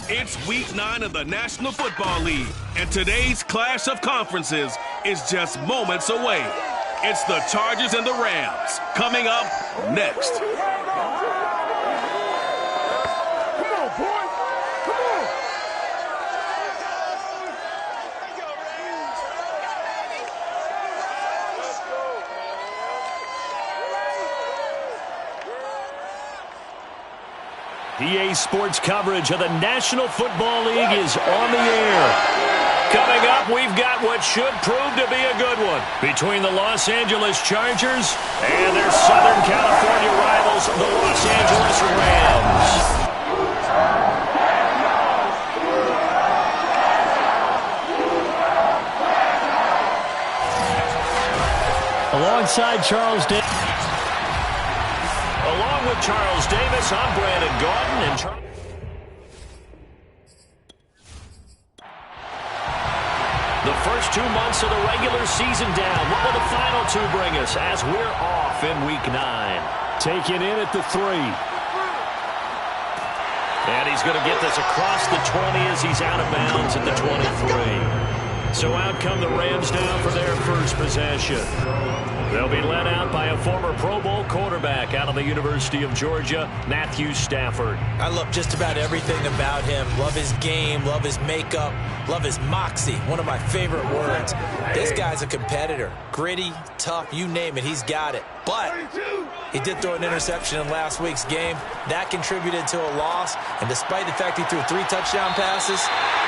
It's Week 9 of the National Football League, and today's clash of conferences is just moments away. It's the Chargers and the Rams coming up next. Come on, boys. Come on. EA Sports coverage of the National Football League is on the air. Coming up, we've got what should prove to be a good one between the Los Angeles Chargers and their Southern California rivals, the Los Angeles Rams. Alongside Charles Davis. Along with Charles Davis, I'm Brandon Gaudin. And the first 2 months of the regular season down. What will the final two bring us as we're off in Week 9? Taking in at the 3. And he's going to get this across the 20 as he's out of bounds at the 23. So out come the Rams down for their first possession. They'll be led out by a former Pro Bowl quarterback out of the University of Georgia, Matthew Stafford. I love just about everything about him. Love his game, love his makeup, love his moxie. One of my favorite words. This guy's a competitor. Gritty, tough, you name it, he's got it. But he did throw an interception in last week's game. That contributed to a loss. And despite the fact he threw 3 touchdown passes,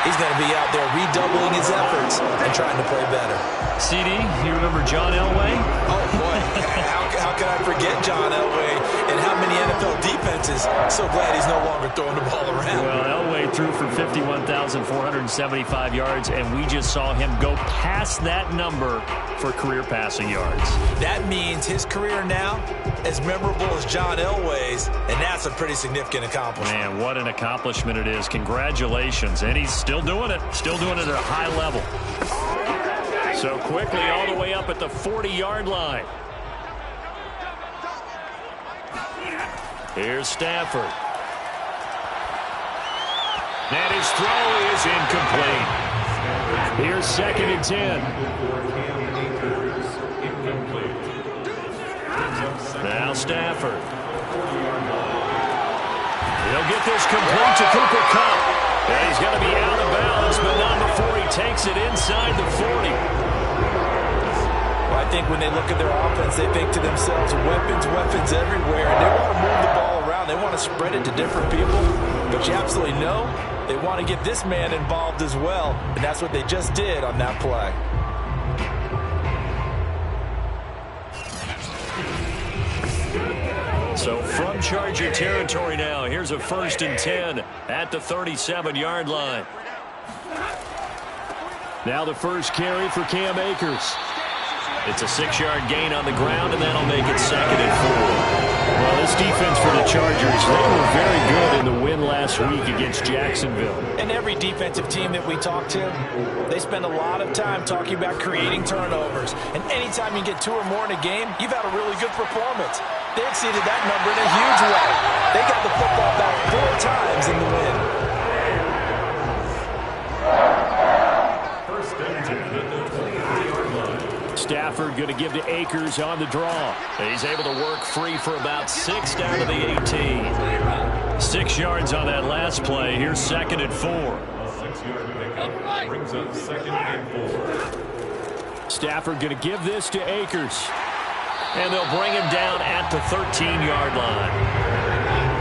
he's going to be out there redoubling his efforts and trying to play better. CD, you remember John Elway? Oh, boy. How can I forget John Elway and how many NFL defenses? So glad he's no longer throwing the ball around. Well, Elway threw for 51,475 yards, and we just saw him go past that number for career passing yards. That means his career now as memorable as John Elway's, and that's a pretty significant accomplishment. Man, what an accomplishment it is. Congratulations. And he's still doing it. Still doing it at a high level. So quickly all the way up at the 40-yard line. Here's Stafford. And his throw is incomplete. Here's 2nd and 10. Now Stafford. He'll get this complete to Cooper Kupp. And he's going to be out of bounds, but not before he takes it inside the 40. Well, I think when they look at their offense, they think to themselves, weapons everywhere. And they want to move the ball around. They want to spread it to different people. But you absolutely know they want to get this man involved as well. And that's what they just did on that play. So from Charger territory now, here's a 1st and 10 at the 37-yard line. Now the first carry for Cam Akers. It's a 6-yard gain on the ground, and that'll make it 2nd and 4. Well, this defense for the Chargers, they were very good in the win last week against Jacksonville. And every defensive team that we talk to, they spend a lot of time talking about creating turnovers. And anytime you get 2 or more in a game, you've had a really good performance. They exceeded that number in a huge way. They got the football back 4 times in the win. Stafford going to give to Akers on the draw. He's able to work free for about 6 down to the 18. 6 yards on that last play. Here's 2nd and 4. Brings up 2nd and 4. Stafford going to give this to Akers. And they'll bring him down at the 13-yard line.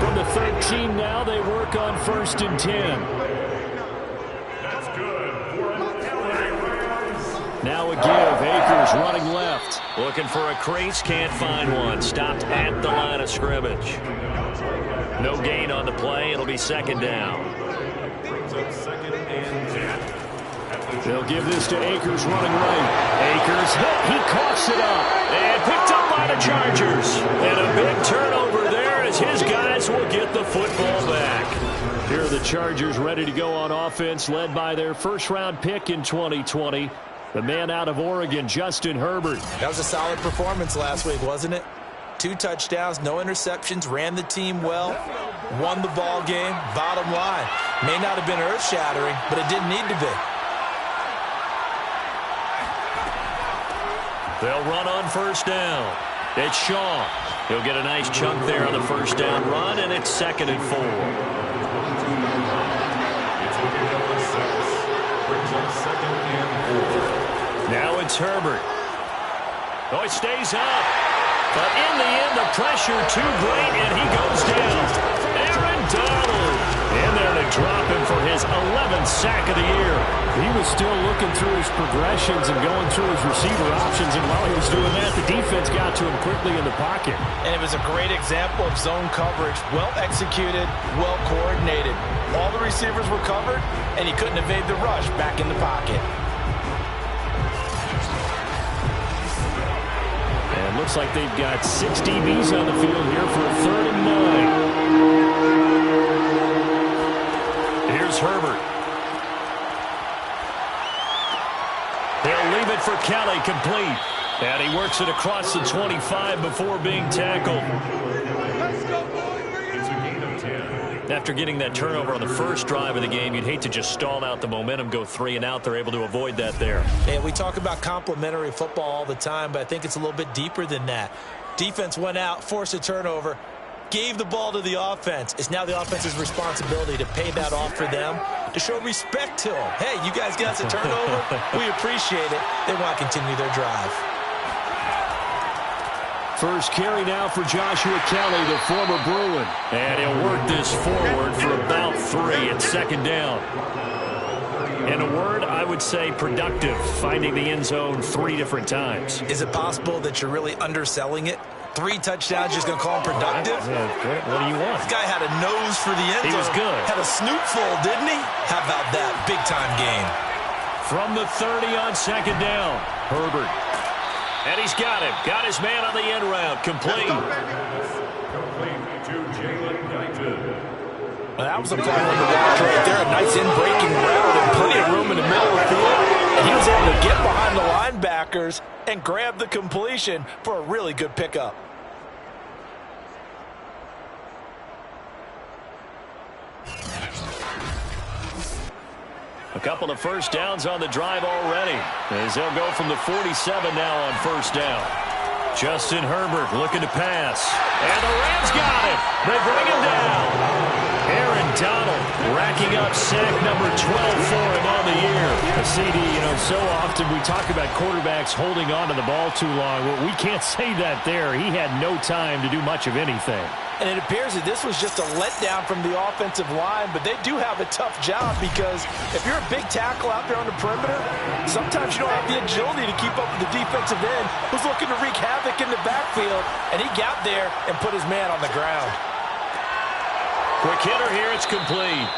From the 13 now, they work on 1st and 10. That's good. Now a give. Akers running left. Looking for a crease. Can't find one. Stopped at the line of scrimmage. No gain on the play. It'll be 2nd down. They'll give this to Akers running right. Akers hit. He coughs it up. And picked up by the Chargers. And a big turnover there as his guys will get the football back. Here are the Chargers ready to go on offense, led by their first-round pick in 2020. The man out of Oregon, Justin Herbert. That was a solid performance last week, wasn't it? 2 touchdowns, no interceptions, ran the team well, won the ball game. Bottom line, May not have been earth-shattering, but it didn't need to be. They'll run on first down. It's Shaw. He'll get a nice chunk there on the first down run, and it's 2nd and 4. Now it's Herbert. Oh, it stays up. But in the end, the pressure too great, and he goes down. Aaron Donald in there to drop him for his 11th sack of the year. He was still looking through his progressions and going through his receiver options, and while he was doing that, the defense got to him quickly in the pocket. And it was a great example of zone coverage. Well executed, well coordinated. All the receivers were covered, and he couldn't evade the rush back in the pocket. And looks like they've got 6 DBs on the field here for a 3rd and 9. Here's Herbert. They'll leave it for Kelly, complete. And he works it across the 25 before being tackled. After getting that turnover on the first drive of the game, you'd hate to just stall out the momentum, go 3 and out. They're able to avoid that there. Yeah, we talk about complementary football all the time, but I think it's a little bit deeper than that. Defense went out, forced a turnover, gave the ball to the offense. It's now the offense's responsibility to pay that off for them, to show respect to them. Hey, you guys got us a turnover. We appreciate it. They want to continue their drive. First carry now for Joshua Kelly, the former Bruin. And he'll work this forward for about 3 at 2nd down. In a word, I would say productive, finding the end zone 3 different times. Is it possible that you're really underselling it? 3 touchdowns, just going to call him productive? What do you want? This guy had a nose for the end zone. He was good. Had a snootful, didn't he? How about that? Big-time game. From the 30 on 2nd down, Herbert. And he's got him. Got his man on the end route. Complete. Complete to Jalen Guyton. Well, that was a fun one to watch right there. A nice in-breaking route and plenty of room in the middle of the field. And he was able to get behind the linebackers and grab the completion for a really good pickup. A couple of first downs on the drive already, as they'll go from the 47 now on first down. Justin Herbert looking to pass. And the Rams got it. They bring him down. Aaron Donald racking up sack number 12 for him on the year. CD, so often we talk about quarterbacks holding on to the ball too long. Well, we can't say that there. He had no time to do much of anything. And it appears that this was just a letdown from the offensive line, but they do have a tough job because if you're a big tackle out there on the perimeter, sometimes you don't have the agility to keep up with the defensive end who's looking to wreak havoc in the backfield, and he got there and put his man on the ground. Quick hitter here, it's complete.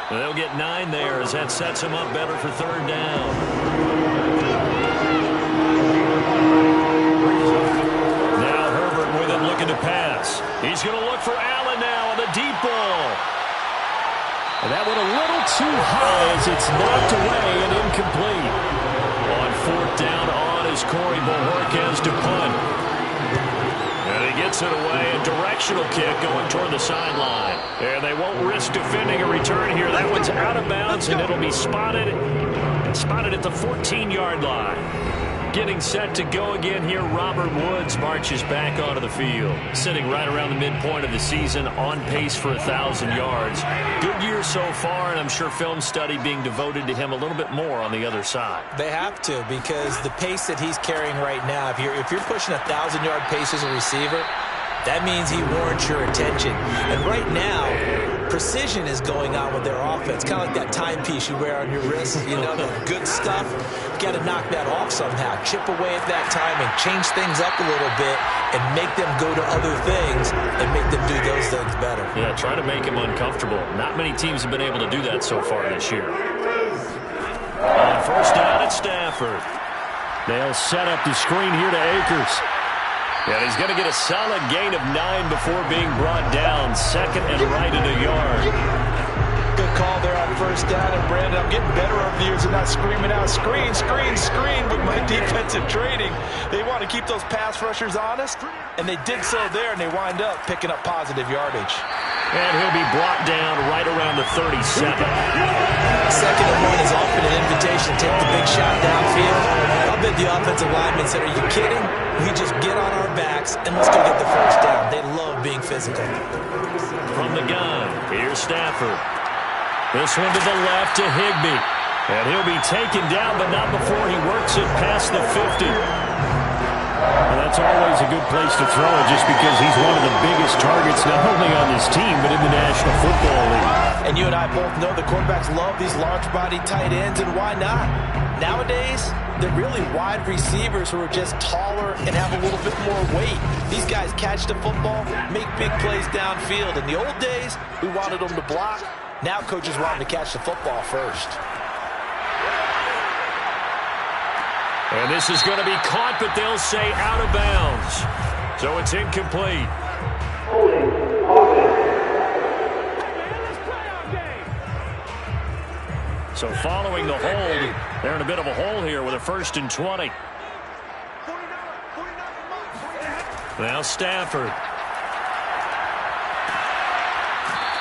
They'll get 9 there as that sets him up better for 3rd down. Now Herbert with it looking to pass. He's going to look for Allen now on the deep ball. And that went a little too high as it's knocked away and incomplete. On 4th down on is Corey Bojorquez to punt. And he gets it away, a directional kick going toward the sideline. And they won't risk defending a return here. That one's out of bounds, and it'll be spotted at the 14-yard line. Getting set to go again here, Robert Woods marches back onto the field. Sitting right around the midpoint of the season, on pace for 1,000 yards. Good year so far, and I'm sure film study being devoted to him a little bit more on the other side. They have to, because the pace that he's carrying right now, if you're pushing 1,000-yard pace as a receiver, that means he warrants your attention. And right now, precision is going on with their offense, kind of like that timepiece you wear on your wrist, the good stuff. You got to knock that off somehow. Chip away at that timing, change things up a little bit, and make them go to other things and make them do those things better. Yeah, try to make him uncomfortable. Not many teams have been able to do that so far this year. On first down at Stafford. They'll set up the screen here to Akers. And he's going to get a solid gain of 9 before being brought down. 2nd and right at a yard. Good call there on first down. And Brandon, I'm getting better over the years and not screaming out, screen, screen, screen with my defensive training. They want to keep those pass rushers honest, and they did so there, and they wind up picking up positive yardage. And he'll be brought down right around the 37. 2nd and 1 is often an invitation to take the big shot downfield. I'll bet the offensive lineman said, are you kidding? We just get on our backs and let's go get the first down. They love being physical. From the gun, here's Stafford. This one to the left to Higbee. And he'll be taken down, but not before he works it past the 50. Well, that's always a good place to throw it just because he's one of the biggest targets not only on this team but in the National Football League. And you and I both know the quarterbacks love these large-body tight ends, and why not? Nowadays, they're really wide receivers who are just taller and have a little bit more weight. These guys catch the football, make big plays downfield. In the old days, we wanted them to block. Now coaches want them to catch the football first. And this is going to be caught, but they'll say out of bounds. So it's incomplete. So following the hold, they're in a bit of a hole here with a 1st and 20. Now Stafford.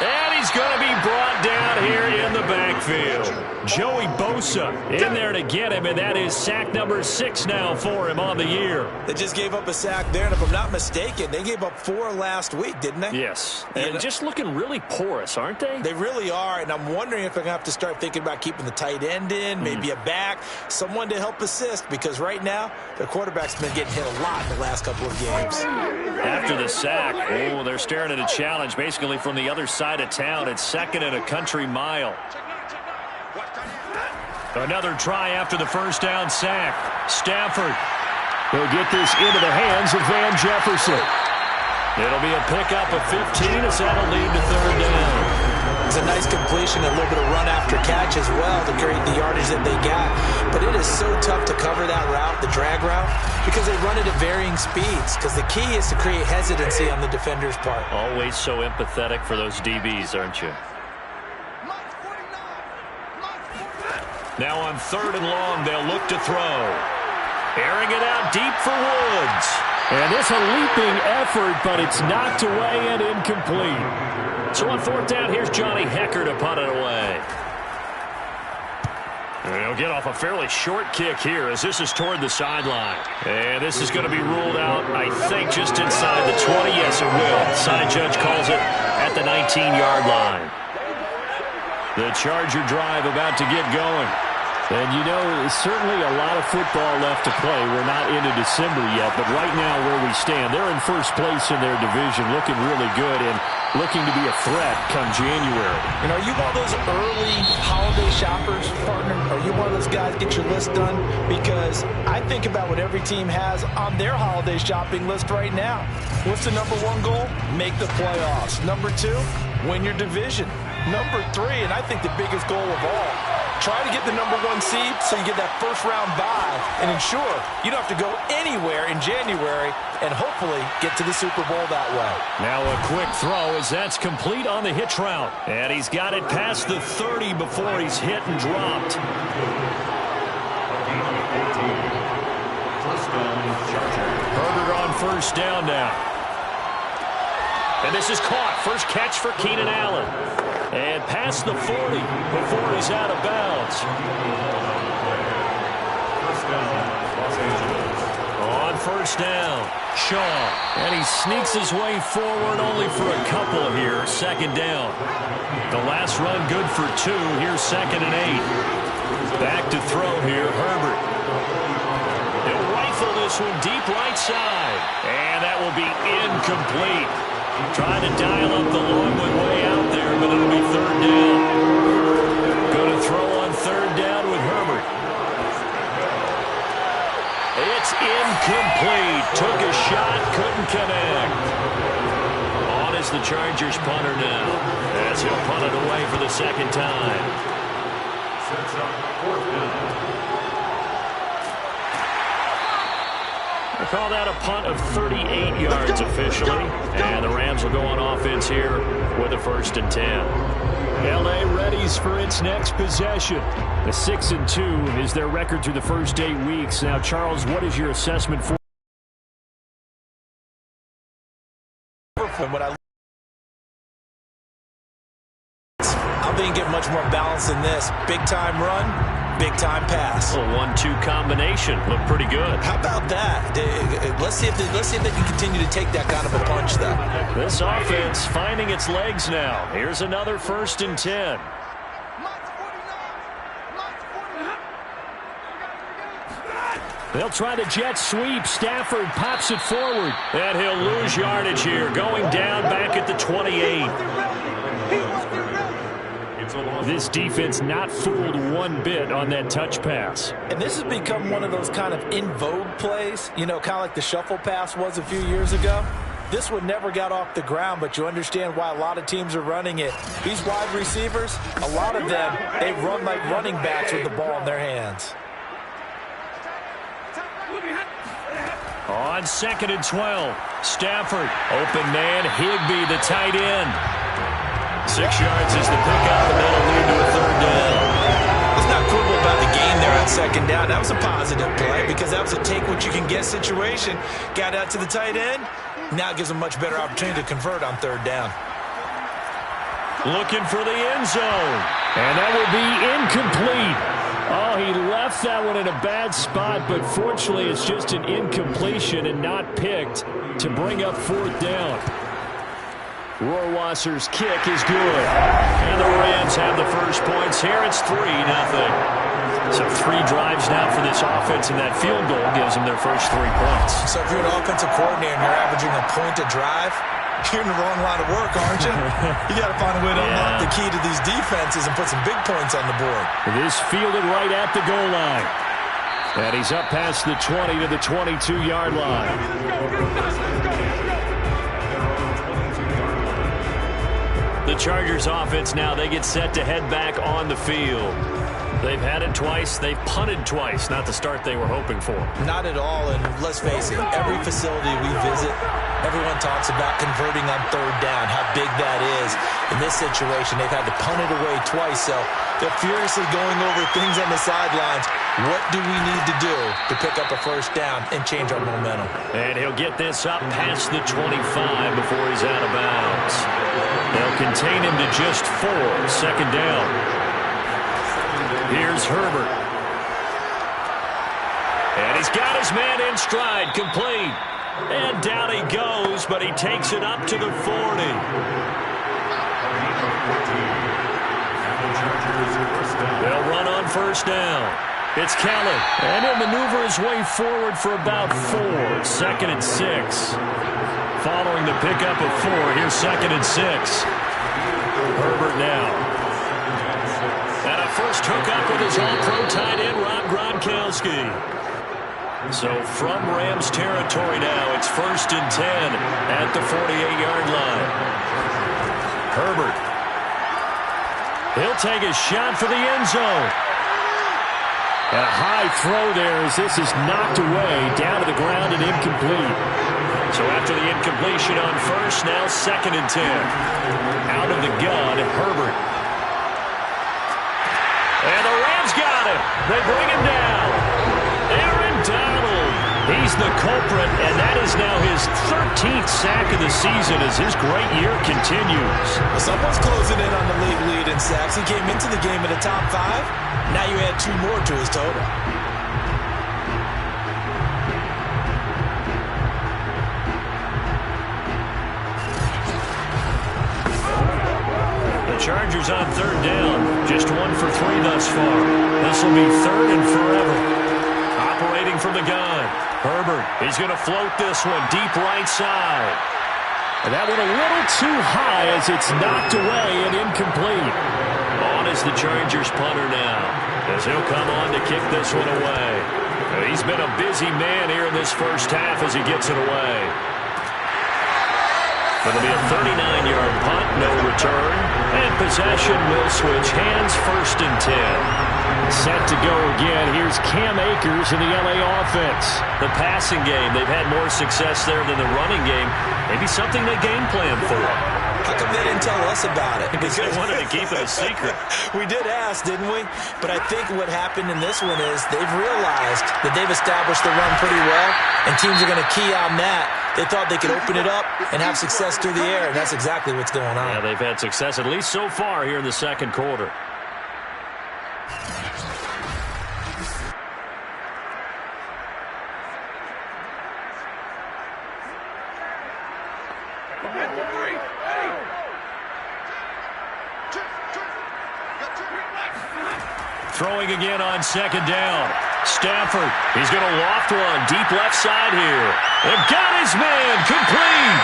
And he's going to be brought down here in the backfield. Joey Bosa in there to get him, and that is sack number 6 now for him on the year. They just gave up a sack there, and if I'm not mistaken, they gave up 4 last week, didn't they? Yes, and just looking really porous, aren't they? They really are, and I'm wondering if they're going to have to start thinking about keeping the tight end in, maybe a back, someone to help assist, because right now, their quarterback's been getting hit a lot in the last couple of games. After the sack, they're staring at a challenge basically from the other side of town. It's 2nd and a country mile. Another try after the first down sack. Stafford will get this into the hands of Van Jefferson. It'll be a pickup of 15 as that'll lead to 3rd down. It's a nice completion, a little bit of run after catch as well to create the yardage that they got. But it is so tough to cover that route, the drag route, because they run it at varying speeds. Because the key is to create hesitancy on the defender's part. Always so empathetic for those DBs, aren't you? Now on 3rd and long, they'll look to throw. Airing it out deep for Woods. And it's a leaping effort, but it's knocked away and incomplete. So on 4th down, here's Johnny Hekker to punt it away. And he'll get off a fairly short kick here as this is toward the sideline. And this is going to be ruled out, I think, just inside the 20. Yes, it will. Side judge calls it at the 19-yard line. The Charger drive about to get going. And, you know, certainly a lot of football left to play. We're not into December yet, but right now where we stand, they're in first place in their division, looking really good and looking to be a threat come January. And are you one of those early holiday shoppers, partner? Are you one of those guys get your list done? Because I think about what every team has on their holiday shopping list right now. What's the number 1 goal? Make the playoffs. Number 2, win your division. Number 3, and I think the biggest goal of all, try to get the number 1 seed so you get that first-round bye and ensure you don't have to go anywhere in January and hopefully get to the Super Bowl that way. Now a quick throw as that's complete on the hitch route. And he's got it past the 30 before he's hit and dropped. Herbert on 1st down now. And this is caught. First catch for Keenan Allen. And past the 40 before he's out of bounds. On 1st down, Shaw. And he sneaks his way forward only for a couple here. 2nd down. The last run good for 2. Here's 2nd and 8. Back to throw here, Herbert. He'll rifle this one deep right side. And that will be incomplete. Trying to dial up the long one way out there, but it'll be 3rd down. Going to throw on 3rd down with Herbert. It's incomplete. Took a shot, couldn't connect. On is the Chargers punter now, as he'll punt it away for the 2nd time. Sets up 4th down. They call that a punt of 38 yards officially. And the Rams will go on offense here with a 1st and 10. L.A. readies for its next possession. The 6-2 is their record through the first 8 weeks. Now, Charles, what is your assessment for? When I think you get much more balance than this. Big-time run, big-time pass. A 1-2 combination. Looked pretty good. How about that? Let's see if they can continue to take that kind of a punch, though. This offense finding its legs now. Here's another 1st and 10. They'll try the jet sweep. Stafford pops it forward. And he'll lose yardage here. Going down back at the 28. This defense not fooled one bit on that touch pass. And this has become one of those kind of in vogue plays, you know, kind of like the shuffle pass was a few years ago. This one never got off the ground, but you understand why a lot of teams are running it. These wide receivers, a lot of them, they run like running backs with the ball in their hands. On 2nd and 12, Stafford, open man, Higbee, the tight end. 6 yards is the pickup, and that'll lead to a 3rd down. What's not cool about the game there on 2nd down, that was a positive play because that was a take-what-you-can-get situation. Got out to the tight end. Now it gives them a much better opportunity to convert on 3rd down. Looking for the end zone. And that will be incomplete. Oh, he left that one in a bad spot, but fortunately it's just an incompletion and not picked to bring up 4th down. Rohrwasser's kick is good. And the Rams have the first points here. It's 3-0. So 3 drives now for this offense, and that field goal gives them their first 3 points. So if you're an offensive coordinator and you're averaging a point a drive, you're in the wrong line of work, aren't you? You got to find a way to unlock the key to these defenses and put some big points on the board. This fielded right at the goal line. And he's up past the 20 to the 22-yard line. The Chargers offense now, they get set to head back on the field. They've had it twice. They've punted twice. Not the start they were hoping for. Not at all, and let's face it, every facility we visit, everyone talks about converting on 3rd down, how big that is. In this situation, they've had to punt it away twice, so they're furiously going over things on the sidelines. What do we need to do to pick up a 1st down and change our momentum? And he'll get this up past the 25 before he's out of bounds. They'll contain him to just 4, 2nd down. Here's Herbert. And he's got his man in stride, complete. And down he goes, but he takes it up to the 40. They'll run on 1st down. It's Kelly. And he'll maneuver his way forward for about 4. 2nd and 6. Following the pickup of 4, here's 2nd and 6. Herbert now. And a first hookup with his all-pro tight end, Rob Gronkowski. So from Rams territory now, it's 1st and 10 at the 48-yard line. Herbert. He'll take a shot for the end zone. And a high throw there as this is knocked away, down to the ground and incomplete. So after the incompletion on 1st, now 2nd and 10. Out of the gun, Herbert. And the Rams got him. They bring him down. Aaron Donald. He's the culprit, and that is now his 13th sack of the season as his great year continues. Well, someone's closing in on the league lead in sacks. He came into the game in the top 5. Now you add 2 more to his total. Chargers on 3rd down. Just 1 for 3 thus far. This will be 3rd and forever. Operating from the gun. Herbert, he's going to float this one deep right side. And that went a little too high as it's knocked away and incomplete. On is the Chargers punter now, as he'll come on to kick this one away. He's been a busy man here in this first half as he gets it away. It'll be a 39-yard punt, no return. And possession will switch hands, 1st and 10. Set to go again. Here's Cam Akers in the LA offense. The passing game, they've had more success there than the running game. Maybe something they game plan for. How come they didn't tell us about it? Because they wanted to keep it a secret. We did ask, didn't we? But I think what happened in this one is they've realized that they've established the run pretty well, and teams are going to key on that They thought they could open it up and have success through the air, and that's exactly what's going on. Yeah, they've had success, at least so far, here in the second quarter. Throwing again on second down. Stafford, he's going to loft one deep left side here. And got his man complete.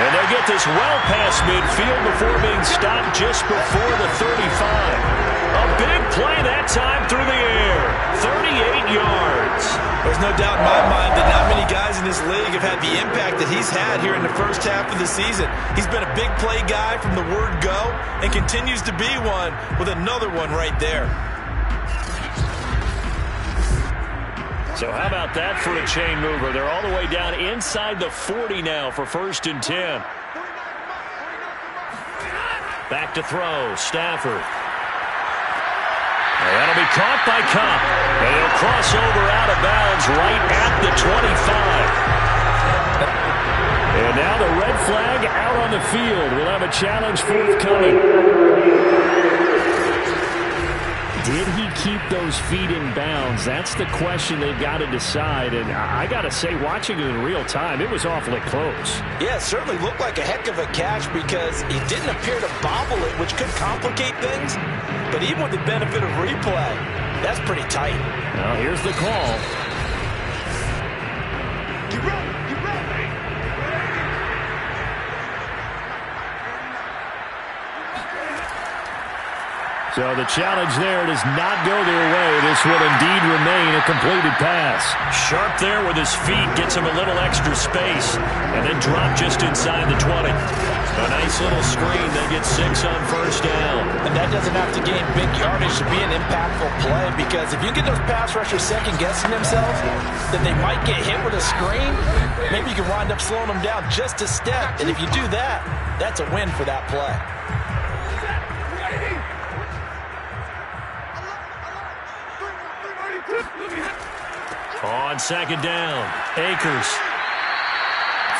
And they get this well past midfield before being stopped just before the 35. A big play that time through the air. 38 yards. There's no doubt in my mind that not many guys in this league have had the impact that he's had here in the first half of the season. He's been a big play guy from the word go and continues to be one with another one right there. So how about that for a chain mover? They're all the way down inside the 40 now for 1st and 10. Back to throw. Stafford. And that'll be caught by Kupp. And he'll cross over out of bounds right at the 25. And now the red flag out on the field. We'll have a challenge forthcoming. Did he keep those feet in bounds? That's the question they've got to decide. And I got to say, watching it in real time, it was awfully close. Yeah, it certainly looked like a heck of a catch because he didn't appear to bobble it, which could complicate things. But even with the benefit of replay, that's pretty tight. Now, here's the call. You ready? So the challenge there does not go their way. This will indeed remain a completed pass. Sharp there with his feet, gets him a little extra space, and then drop just inside the 20. A nice little screen. They get 6 on 1st down. And that doesn't have to gain big yardage to be an impactful play, because if you get those pass rushers second-guessing themselves that they might get hit with a screen, maybe you can wind up slowing them down just a step. And if you do that, that's a win for that play. On second down, Akers.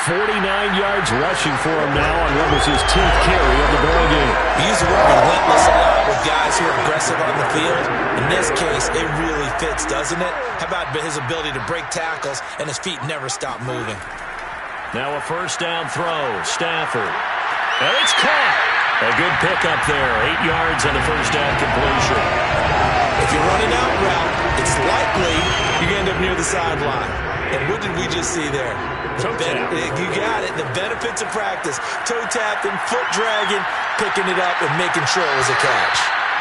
49 yards rushing for him now on what was his 10th carry of the ball game. We use the word relentless a lot with guys who are aggressive on the field. In this case, it really fits, doesn't it? How about his ability to break tackles and his feet never stop moving? Now a 1st down throw, Stafford. And it's caught. A good pickup there, 8 yards on the 1st down completion. If you're running out route, it's likely you're going to end up near the sideline. And what did we just see there? You got it. The benefits of practice. Toe tapping, foot dragging, picking it up, and making sure it was a catch.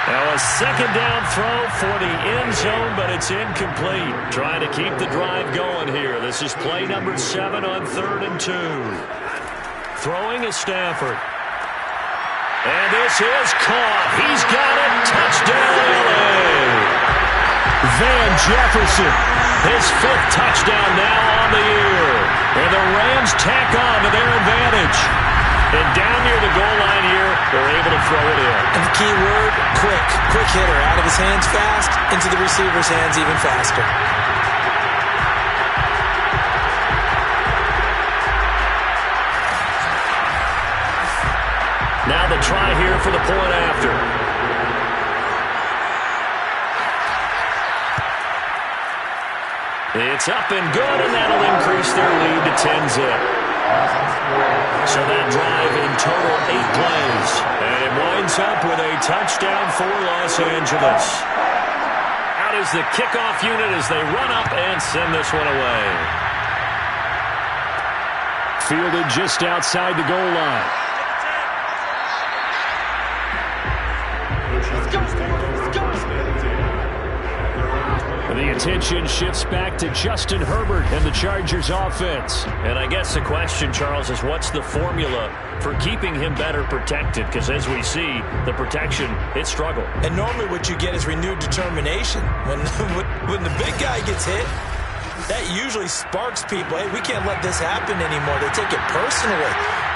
Now a 2nd down throw for the end zone, but it's incomplete. Trying to keep the drive going here. This is play number 7 on 3rd and 2. Throwing is Stafford. And this is caught. He's got it. Touchdown, LA. Van Jefferson, his 5th touchdown now on the year. And the Rams tack on to their advantage. And down near the goal line here, they're able to throw it in. And the key word, quick. Quick hitter. Out of his hands fast, into the receiver's hands even faster. Now the try here for the point after. It's up and good, and that'll increase their lead to 10-zip. So that drive in total 8 plays. And it winds up with a touchdown for Los Angeles. Out is the kickoff unit as they run up and send this one away. Fielded just outside the goal line. The attention shifts back to Justin Herbert and the Chargers offense. And I guess the question, Charles, is what's the formula for keeping him better protected? Because as we see, the protection, it struggled. And normally what you get is renewed determination. When the big guy gets hit, that usually sparks people. Hey, we can't let this happen anymore. They take it personally.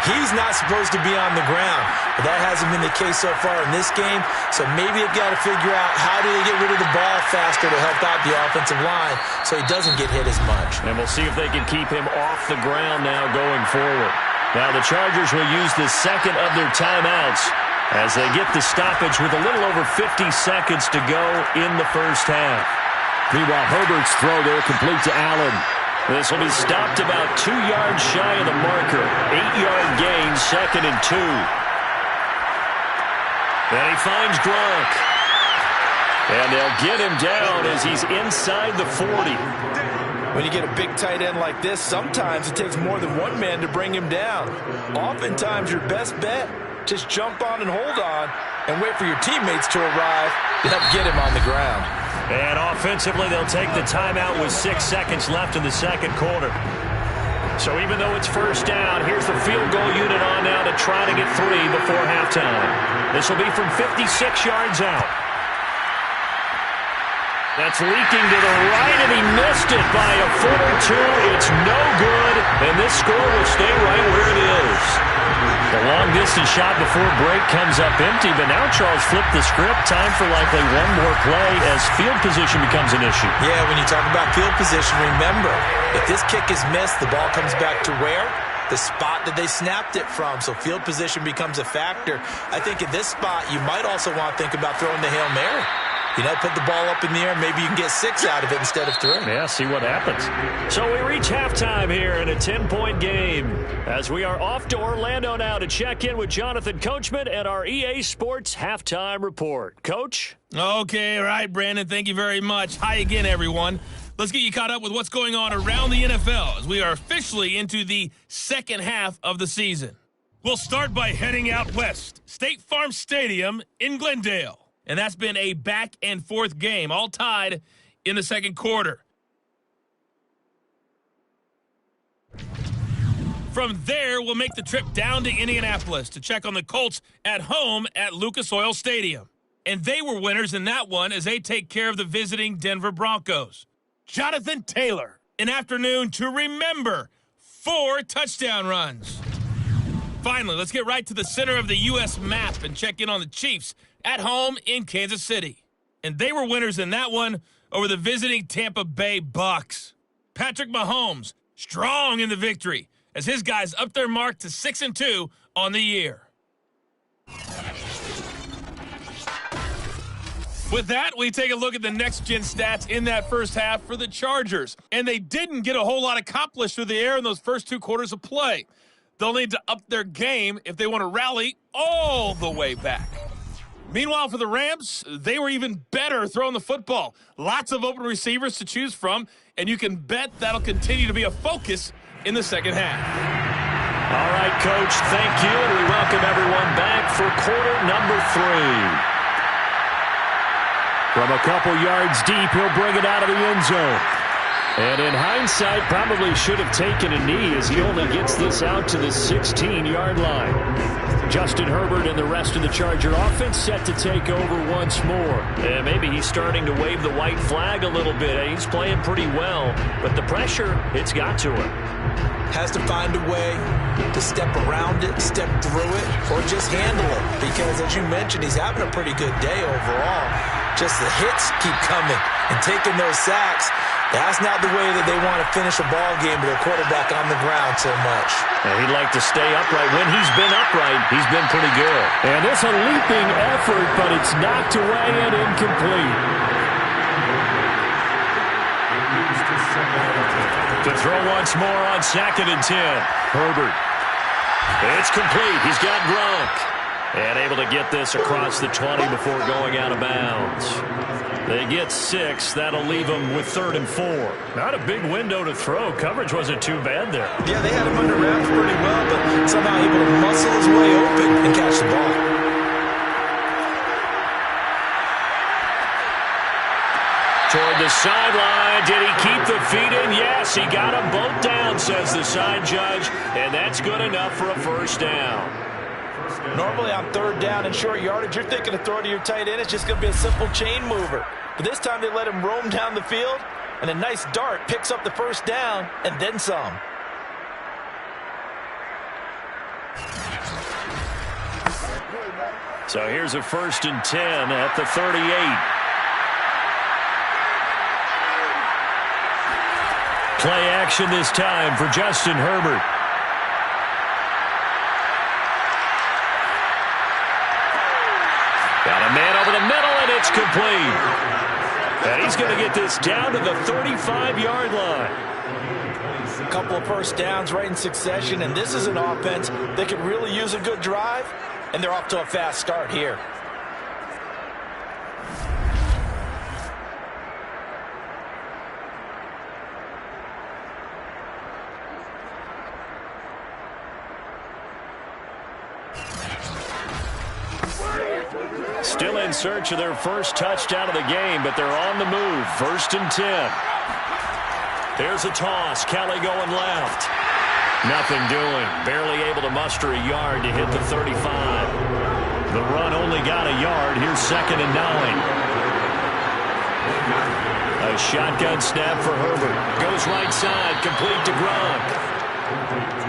He's not supposed to be on the ground. But that hasn't been the case so far in this game. So maybe they've got to figure out how do they get rid of the ball faster to help out the offensive line so he doesn't get hit as much. And we'll see if they can keep him off the ground now going forward. Now the Chargers will use the second of their timeouts as they get the stoppage with a little over 50 seconds to go in the first half. Meanwhile, Herbert's throw there complete to Allen. This will be stopped about 2 yards shy of the marker. 8-yard gain, 2nd and 2. Then he finds Gronk. And they'll get him down as he's inside the 40. When you get a big tight end like this, sometimes it takes more than one man to bring him down. Oftentimes, your best bet, just jump on and hold on and wait for your teammates to arrive to help get him on the ground. And offensively, they'll take the timeout with 6 seconds left in the second quarter. So even though it's first down, here's the field goal unit on now to try to get 3 before halftime. This will be from 56 yards out. That's leaking to the right, and he missed it by a foot or two. It's no good, and this score will stay right where it is. The long-distance shot before break comes up empty, but now Charles flipped the script. Time for likely one more play as field position becomes an issue. Yeah, when you talk about field position, remember, if this kick is missed, the ball comes back to where? The spot that they snapped it from. So field position becomes a factor. I think at this spot, you might also want to think about throwing the Hail Mary. You know, put the ball up in the air, maybe you can get 6 out of it instead of 3. Yeah, see what happens. So we reach halftime here in a 10-point game as we are off to Orlando now to check in with Jonathan Coachman and our EA Sports Halftime Report. Coach? Okay, all right, Brandon, thank you very much. Hi again, everyone. Let's get you caught up with what's going on around the NFL as we are officially into the second half of the season. We'll start by heading out west, State Farm Stadium in Glendale. And that's been a back-and-forth game, all tied in the second quarter. From there, we'll make the trip down to Indianapolis to check on the Colts at home at Lucas Oil Stadium. And they were winners in that one as they take care of the visiting Denver Broncos. Jonathan Taylor, an afternoon to remember, 4 touchdown runs. Finally, let's get right to the center of the U.S. map and check in on the Chiefs at home in Kansas City. And they were winners in that one over the visiting Tampa Bay Bucks. Patrick Mahomes, strong in the victory as his guys up their mark to 6-2 on the year. With that, we take a look at the next-gen stats in that first half for the Chargers. And they didn't get a whole lot accomplished through the air in those first 2 quarters of play. They'll need to up their game if they want to rally all the way back. Meanwhile, for the Rams, they were even better throwing the football. Lots of open receivers to choose from, and you can bet that'll continue to be a focus in the second half. All right, Coach, thank you, and we welcome everyone back for quarter number 3. From a couple yards deep, he'll bring it out of the end zone. And in hindsight, probably should have taken a knee as he only gets this out to the 16-yard line. Justin Herbert and the rest of the Charger offense set to take over once more. And maybe he's starting to wave the white flag a little bit. He's playing pretty well, but the pressure, it's got to him. Has to find a way to step around it, step through it, or just handle it. Because, as you mentioned, he's having a pretty good day overall. Just the hits keep coming and taking those sacks. That's not the way that they want to finish a ball game with a quarterback on the ground so much. And he'd like to stay upright. When he's been upright, he's been pretty good. And it's a leaping effort, but it's knocked away and incomplete. To throw once more on 2nd and 10. Herbert. It's complete. He's got Gronk. And able to get this across the 20 before going out of bounds. They get 6. That'll leave them with 3rd and 4. Not a big window to throw. Coverage wasn't too bad there. Yeah, they had him under wraps pretty well, but somehow able to muscle his way open and catch the ball. Toward the sideline. Did he keep the feet in? Yes, he got them both down, says the side judge. And that's good enough for a first down. Normally on 3rd down and short yardage, you're thinking to throw to your tight end. It's just going to be a simple chain mover. But this time they let him roam down the field, And a nice dart picks up the first down and then some. So here's a 1st and 10 at the 38. Play action this time for Justin Herbert. Got a man over the middle, and it's complete. And he's going to get this down to the 35-yard line. A couple of first downs right in succession, and this is an offense that could really use a good drive, and they're off to a fast start here. Still in search of their first touchdown of the game, but they're on the move. 1st and 10. There's a toss. Kelly going left. Nothing doing. Barely able to muster a yard to hit the 35. The run only got a yard. Here's 2nd and 9. A shotgun snap for Herbert. Goes right side. Complete to Gronk.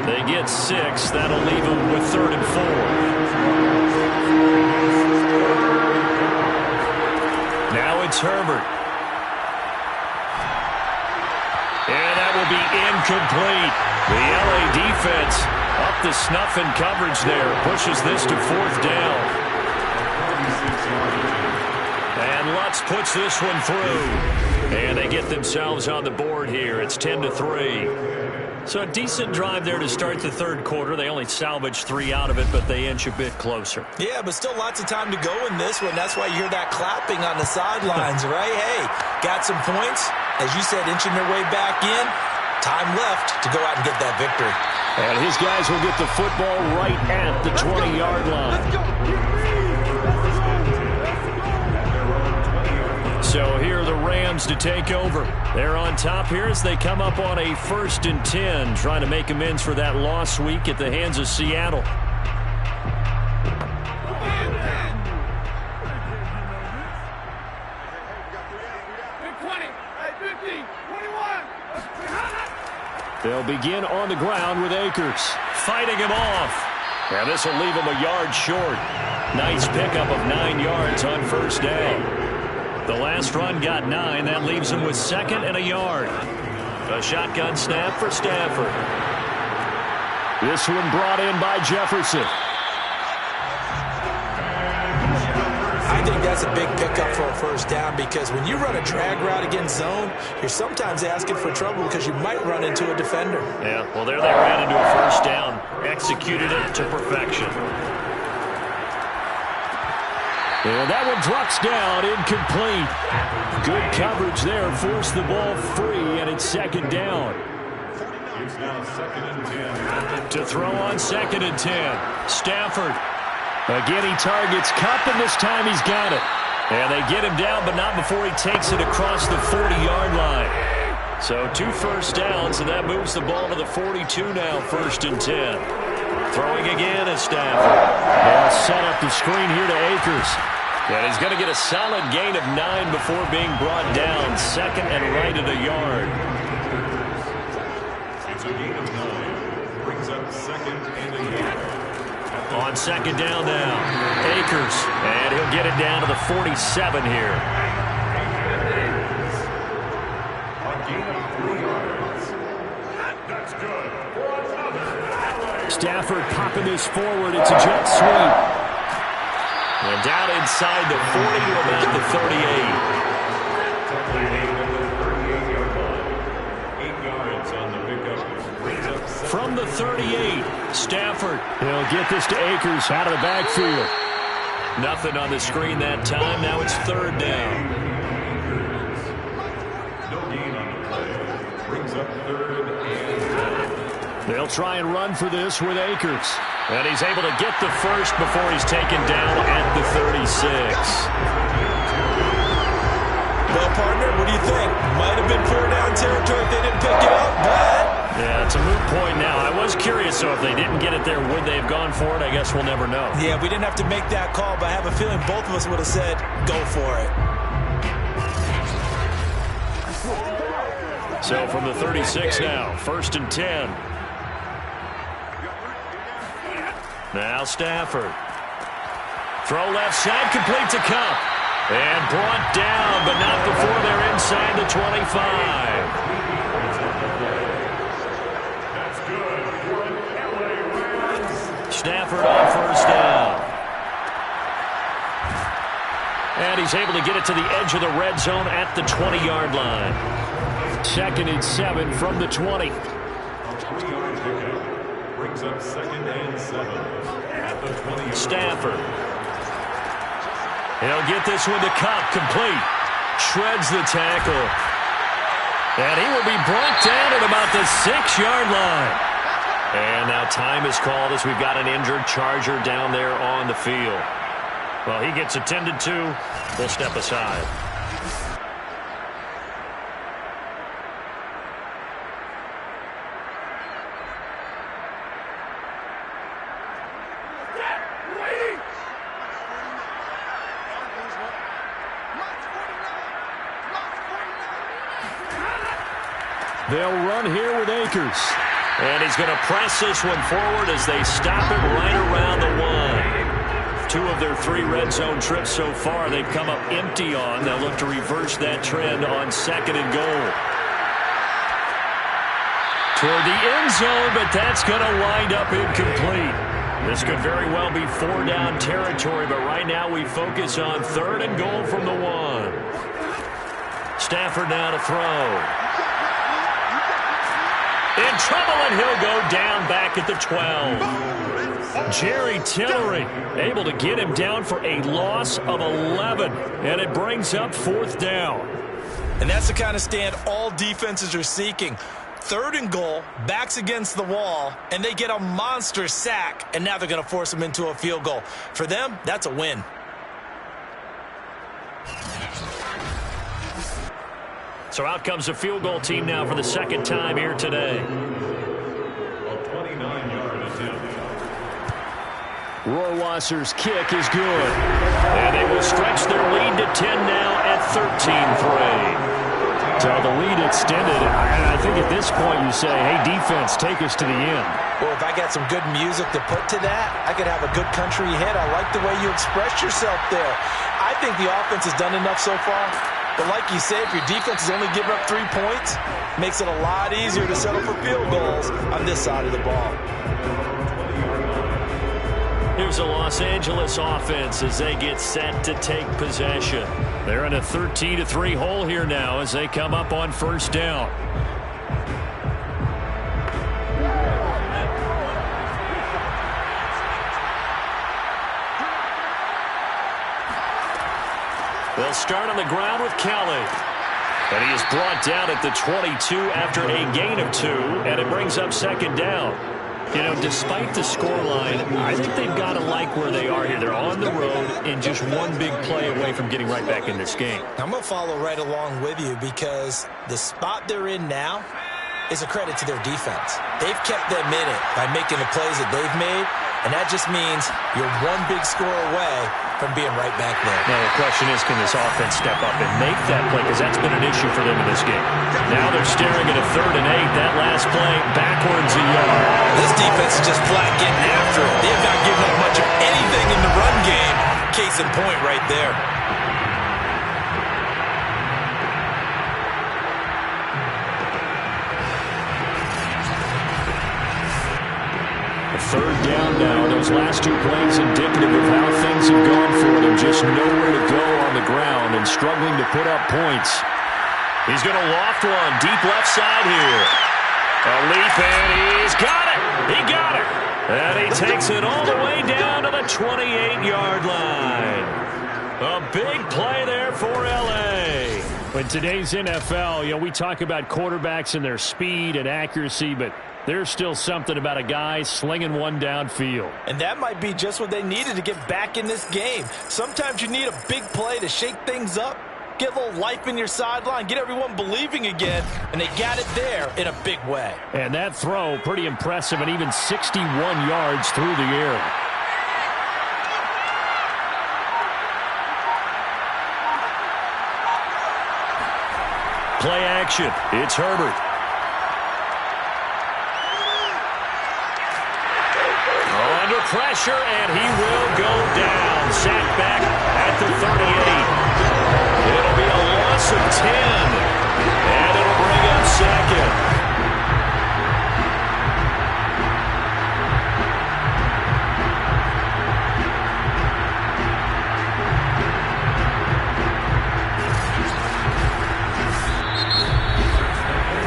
They get 6. That'll leave them with 3rd and 4. Now it's Herbert. And that will be incomplete. The LA defense up the snuff in coverage there. Pushes this to 4th down. And Lutz puts this one through. And they get themselves on the board here. It's 10-3. So a decent drive there to start the 3rd quarter. They only salvaged 3 out of it, but they inch a bit closer. Yeah, but still lots of time to go in this one. That's why you hear that clapping on the sidelines, right? Hey, got some points. As you said, inching their way back in. Time left to go out and get that victory. And his guys will get the football right at the 20-yard line. So here are the Rams to take over. They're on top here as they come up on a 1st and 10, trying to make amends for that loss week at the hands of Seattle. They'll begin on the ground with Akers, fighting him off. And this will leave him a yard short. Nice pickup of 9 yards on 1st down. The last run got 9. That leaves him with 2nd and a yard. A shotgun snap for Stafford. This one brought in by Jefferson. I think that's a big pickup for a 1st down because when you run a drag route against zone, you're sometimes asking for trouble because you might run into a defender. Yeah, well, there they ran into a 1st down. Executed it to perfection. And that one drops down, incomplete. Good coverage there, forced the ball free, and it's 2nd down. It's now 2nd and 10. To throw on 2nd and 10. Stafford. Again, he targets Kupp, and this time he's got it. And they get him down, but not before he takes it across the 40-yard line. So 2 first downs, and that moves the ball to the 42 now, 1st and 10. Throwing again is Stafford. They'll set up the screen here to Akers. And he's going to get a solid gain of 9 before being brought down. 2nd and right at a yard. It's a gain of 9. Brings up 2nd and a yard. On 2nd down now, Akers. And he'll get it down to the 47 here. A gain of 3 yards. That's good. Stafford popping this forward. It's a jet sweep. And down inside the 40 to about the 38. From the 38, Stafford. He'll get this to Akers out of the backfield. Nothing on the screen that time. Now it's 3rd down. No gain on the play. Brings up 3rd and 10. They'll try and run for this with Akers. And he's able to get the first before he's taken down at the 36. Well, partner, what do you think? Might have been 4-down territory if they didn't pick it up, but... Yeah, it's a moot point now. I was curious, so if they didn't get it there, would they have gone for it? I guess we'll never know. Yeah, we didn't have to make that call, but I have a feeling both of us would have said, go for it. So from the 36 now, 1st and 10. Now Stafford. Throw left side, complete to Kupp. And brought down, but not before they're inside the 25. Stafford on 1st down. And he's able to get it to the edge of the red zone at the 20-yard line. 2nd and 7 from the 20. Brings up 2nd and 7 at the 20. Stafford. He'll get this one to Kupp, complete. Shreds the tackle. And he will be brought down at about the 6-yard line. And now time is called as we've got an injured Charger down there on the field. Well, he gets attended to. We'll step aside. They'll run here with Akers. And he's going to press this one forward as they stop him right around the 1. 2 of their 3 red zone trips so far they've come up empty on. They'll look to reverse that trend on 2nd and goal. Toward the end zone, but that's going to wind up incomplete. This could very well be 4-down territory, but right now we focus on 3rd and goal from the 1. Stafford now to throw. In trouble, and he'll go down back at the 12. Jerry Tillery able to get him down for a loss of 11, and it brings up 4th down. And that's the kind of stand all defenses are seeking. 3rd and goal, backs against the wall, and they get a monster sack, and now they're going to force them into a field goal. For them, that's a win. So out comes the field goal team now for the 2nd time here today. A 29-yard attempt. Rohrwasser's kick is good. And they will stretch their lead to 10 now at 13-3. So the lead extended, and I think at this point you say, hey, defense, take us to the end. Well, if I got some good music to put to that, I could have a good country hit. I like the way you express yourself there. I think the offense has done enough so far. But like you said, if your defense is only giving up 3 points, makes it a lot easier to settle for field goals on this side of the ball. Here's the Los Angeles offense as they get set to take possession. They're in a 13-3 hole here now as they come up on 1st down. They'll start on the ground with Kelly. And he is brought down at the 22 after a gain of 2, and it brings up 2nd down. You know, despite the scoreline, I think they've got to like where they are here. They're on the road and just one big play away from getting right back in this game. I'm going to follow right along with you because the spot they're in now is a credit to their defense. They've kept them in it by making the plays that they've made, and that just means you're one big score away from being right back there. Now the question is, can this offense step up and make that play? Because that's been an issue for them in this game. Now they're staring at a 3rd and 8. That last play, backwards a yard. This defense is just flat getting after it. They have not given up much of anything in the run game. Case in point right there. Third down now. Those last 2 plays indicative of how things have gone for them. Just nowhere to go on the ground and struggling to put up points. He's going to loft one deep left side here. A leap, and he's got it. He got it. And he takes it all the way down to the 28-yard line. A big play there for L.A. In today's NFL, you know, we talk about quarterbacks and their speed and accuracy, but there's still something about a guy slinging one downfield. And that might be just what they needed to get back in this game. Sometimes you need a big play to shake things up, get a little life in your sideline, get everyone believing again, and they got it there in a big way. And that throw, pretty impressive, and even 61 yards through the air. Play action. It's Herbert. Under pressure, and he will go down. Sacked back at the 38. It'll be a loss of 10, and it'll bring up second.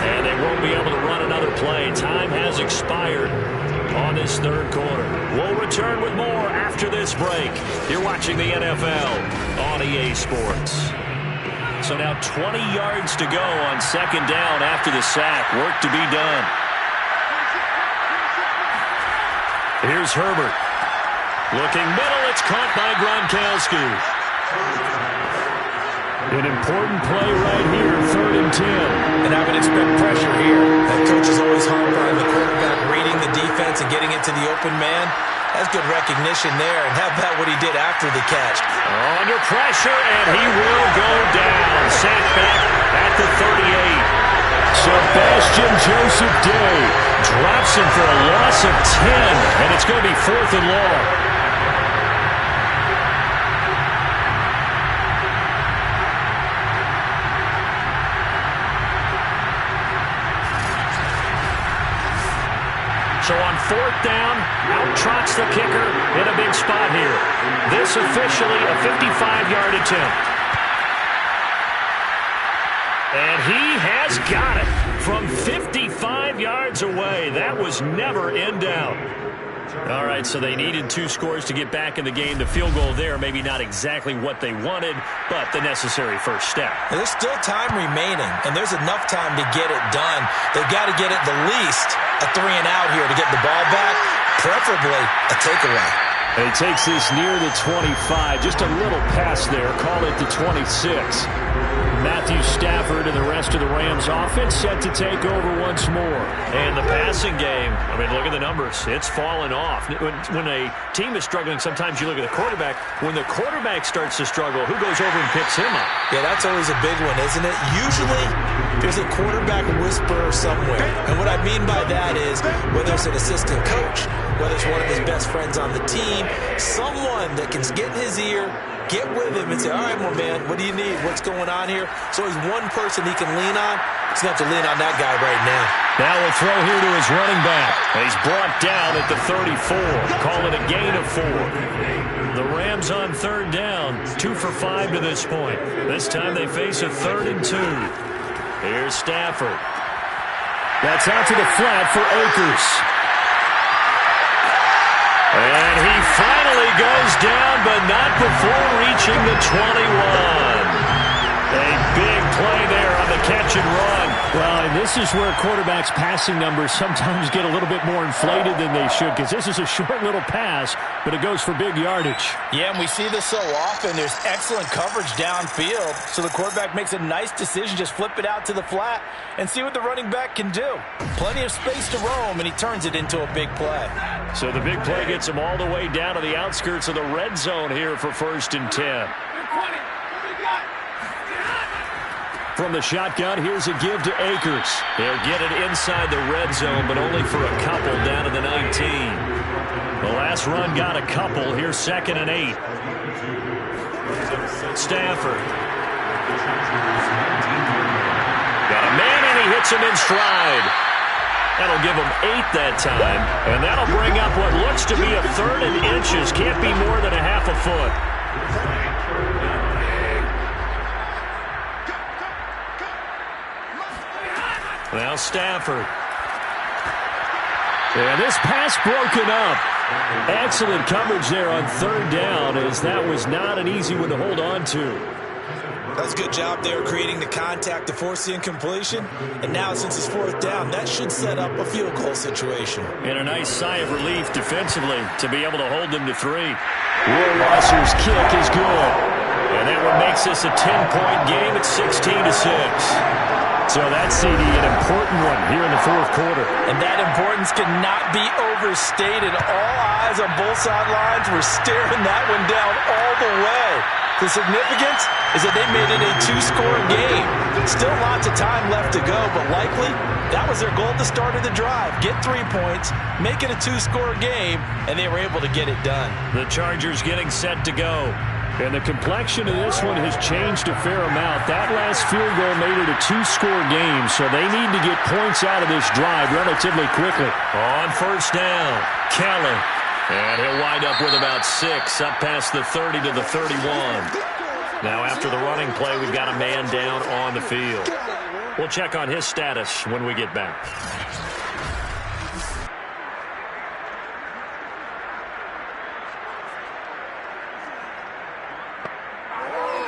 And they won't be able to run another play. Time has expired on this third quarter. We'll return with more after this break. You're watching the NFL on EA Sports. So now 20 yards to go on second down after the sack. Work to be done. Here's Herbert. Looking middle. It's caught by Gronkowski. An important play right here, 3rd and 10. And I would expect pressure here. That coach is always hard on the quarterback, reading the defense and getting into the open man. That's good recognition there. And how about what he did after the catch? Under pressure, and he will go down. Sacked back at the 38. Sebastian Joseph Day drops him for a loss of 10, and it's going to be 4th and long. So on 4th down, out trots the kicker in a big spot here. This officially a 55-yard attempt. And he has got it from 55 yards away. That was never in doubt. All right, so they needed 2 scores to get back in the game. The field goal there, maybe not exactly what they wanted, but the necessary first step. And there's still time remaining, and there's enough time to get it done. They've got to get it the least a 3-and-out here to get the ball back, preferably a takeaway. And he takes this near the 25. Just a little pass there. Call it the 26. Matthew Stafford and the rest of the Rams offense set to take over once more. And the passing game, I mean, look at the numbers. It's fallen off. When a team is struggling, sometimes you look at the quarterback. When the quarterback starts to struggle, who goes over and picks him up? Yeah, that's always a big one, isn't it? Usually, there's a quarterback whisperer somewhere. And what I mean by that is, whether it's an assistant coach, whether it's one of his best friends on the team, someone that can get in his ear, get with him and say, all right, my man, what do you need? What's going on here? So he's one person he can lean on. He's going to have to lean on that guy right now. Now we'll throw here to his running back. He's brought down at the 34. Call it a gain of 4. The Rams on 3rd down, 2 for 5 to this point. This time they face a 3rd and 2. Here's Stafford. That's out to the flat for Akers. And he finally goes down, but not before reaching the 21. A big play there on the catch and run. Well, and this is where quarterbacks' passing numbers sometimes get a little bit more inflated than they should, because this is a short little pass, but it goes for big yardage. Yeah, and we see this so often. There's excellent coverage downfield, so the quarterback makes a nice decision, just flip it out to the flat and see what the running back can do. Plenty of space to roam, and he turns it into a big play. So the big play gets him all the way down to the outskirts of the red zone here for 1st and 10. From the shotgun, here's a give to Akers. He'll get it inside the red zone, but only for a couple down to the 19. The last run got a couple. Here's 2nd and 8. Stafford. Got a man, and he hits him in stride. That'll give him 8 that time, and that'll bring up what looks to be a 3rd and inches. Can't be more than a half a foot. Now Stafford. And this pass broken up. Excellent coverage there on 3rd down, as that was not an easy one to hold on to. That's a good job there creating the contact to force the incompletion. And now since it's 4th down, that should set up a field goal situation. And a nice sigh of relief defensively to be able to hold them to 3. Will Rosser's kick is good. And that one makes this a 10-point game at 16-6. So that, CD, an important one here in the fourth quarter. And that importance cannot be overstated. All eyes on both sidelines were staring that one down all the way. The significance is that they made it a two-score game. Still lots of time left to go, but likely that was their goal at the start of the drive. Get 3 points, make it a two-score game, and they were able to get it done. The Chargers getting set to go. And the complexion of this one has changed a fair amount. That last field goal made it a two-score game, so they need to get points out of this drive relatively quickly. On first down, Kelly. And he'll wind up with about 6, up past the 30 to the 31. Now after the running play, we've got a man down on the field. We'll check on his status when we get back.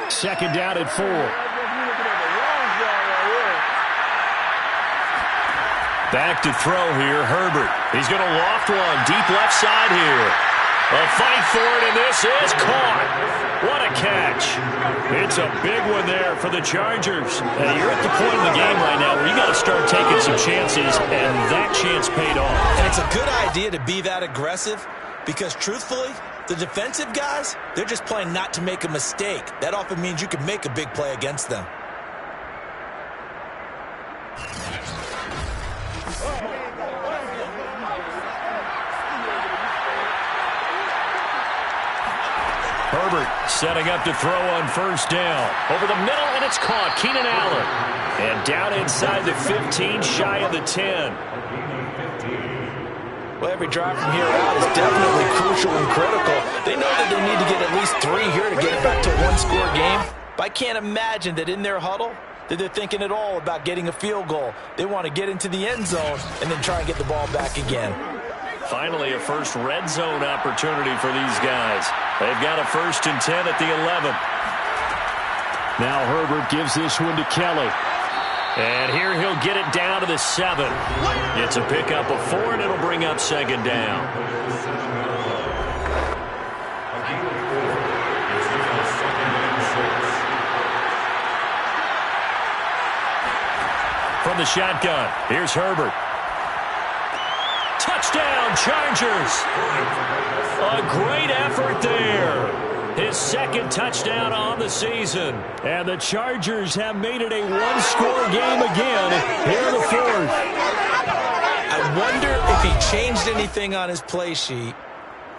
Second down at 4. Back to throw here, Herbert. He's going to loft one, deep left side here. A fight for it, and this is caught. What a catch. It's a big one there for the Chargers. And you're at the point in the game right now where you got to start taking some chances, and that chance paid off. And it's a good idea to be that aggressive because, truthfully, the defensive guys, they're just playing not to make a mistake. That often means you can make a big play against them. Herbert setting up to throw on first down. Over the middle, and it's caught. Keenan Allen. And down inside the 15, shy of the 10. Well, every drive from here out is definitely crucial and critical. They know that they need to get at least 3 here to get it back to a one-score game. But I can't imagine that in their huddle that they're thinking at all about getting a field goal. They want to get into the end zone and then try and get the ball back again. Finally, a first red zone opportunity for these guys. They've got a 1st and 10 at the 11. Now Herbert gives this one to Kelly. And here he'll get it down to the 7. It's a pickup of 4, and it'll bring up second down. From the shotgun, here's Herbert. Touchdown, Chargers. A great effort there. His second touchdown on the season. And the Chargers have made it a one-score game again here in the fourth. I wonder if he changed anything on his play sheet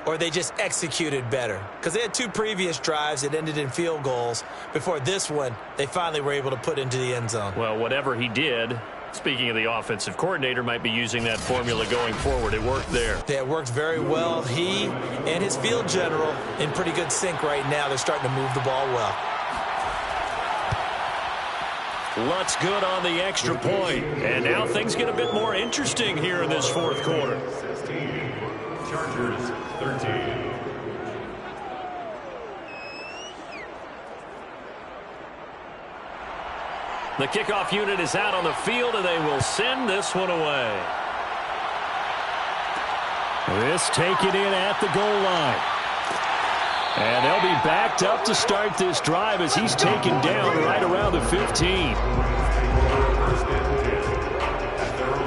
or they just executed better. Because they had 2 previous drives that ended in field goals. Before this one, they finally were able to put into the end zone. Well, whatever he did, speaking of the offensive coordinator, might be using that formula going forward. It worked there. Yeah, it worked very well. He and his field general in pretty good sync right now. They're starting to move the ball well. Lutz good on the extra point. And now things get a bit more interesting here in this fourth quarter. 16, Chargers 13. The kickoff unit is out on the field, and they will send this one away. This taken in at the goal line. And they'll be backed up to start this drive as he's taken down right around the 15.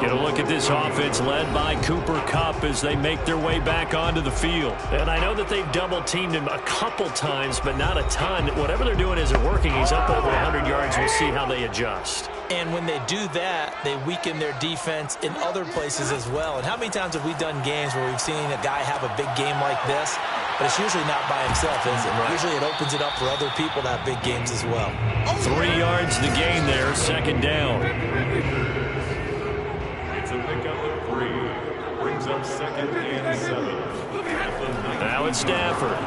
Get a look at this offense led by Cooper Kupp as they make their way back onto the field. And I know that they've double-teamed him a couple times, but not a ton. Whatever they're doing isn't working. He's up over 100 yards. We'll see how they adjust. And when they do that, they weaken their defense in other places as well. And how many times have we done games where we've seen a guy have a big game like this? But it's usually not by himself, is it? Right. Usually it opens it up for other people to have big games as well. 3 yards to gain there, second down. It's a pickup of 3. Brings up 2nd and 7. Now it's Stafford.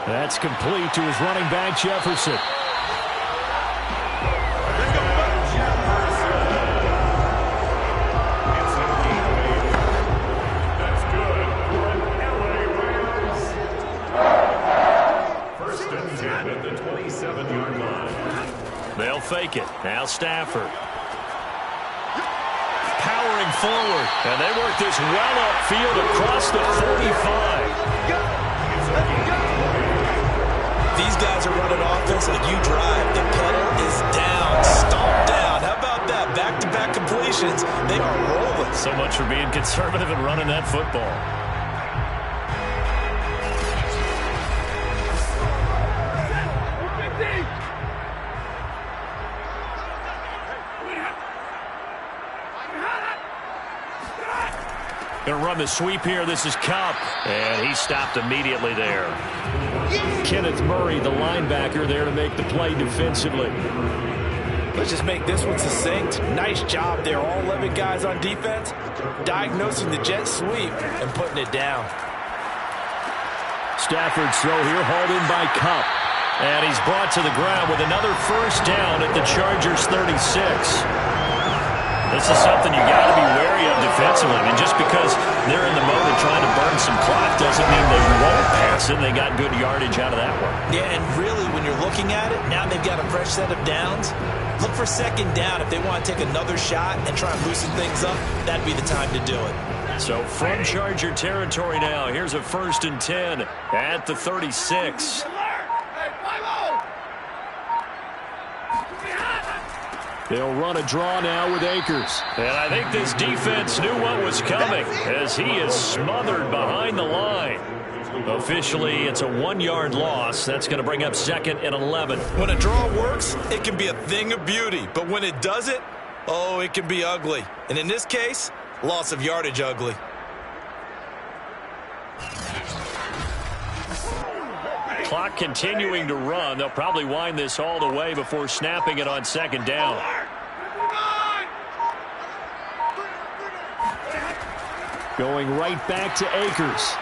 That's complete to his running back, Jefferson. They'll fake it. Now Stafford. Powering forward. And they work this well upfield across the 45. These guys are running offense like you drive. The pedal is down. Stomp down. How about formations. They are rolling. So much for being conservative and running that football. Going to run the sweep here. This is Kupp. And he stopped immediately there. Kenneth Murray, the linebacker, there to make the play defensively. Let's just make this one succinct. Nice job there. All 11 guys on defense diagnosing the jet sweep and putting it down. Stafford's throw here hauled in by Kupp. And he's brought to the ground with another first down at the Chargers 36. This is something you got to be wary of defensively. And just because they're in the mode of trying to burn some clock doesn't mean they won't pass it. They got good yardage out of that one. Yeah, and really, when you're looking at it, now they've got a fresh set of downs. Look for second down. If they want to take another shot and try and loosen things up, that'd be the time to do it. So from Charger territory now, here's a 1st and 10 at the 36. They'll run a draw now with Akers. And I think this defense knew what was coming as he is smothered behind the line. Officially, it's a 1-yard loss. That's going to bring up 2nd and 11. When a draw works, it can be a thing of beauty. But when it doesn't, oh, it can be ugly. And in this case, loss of yardage ugly. Clock continuing to run. They'll probably wind this all the way before snapping it on 2nd down. Going right back to Akers.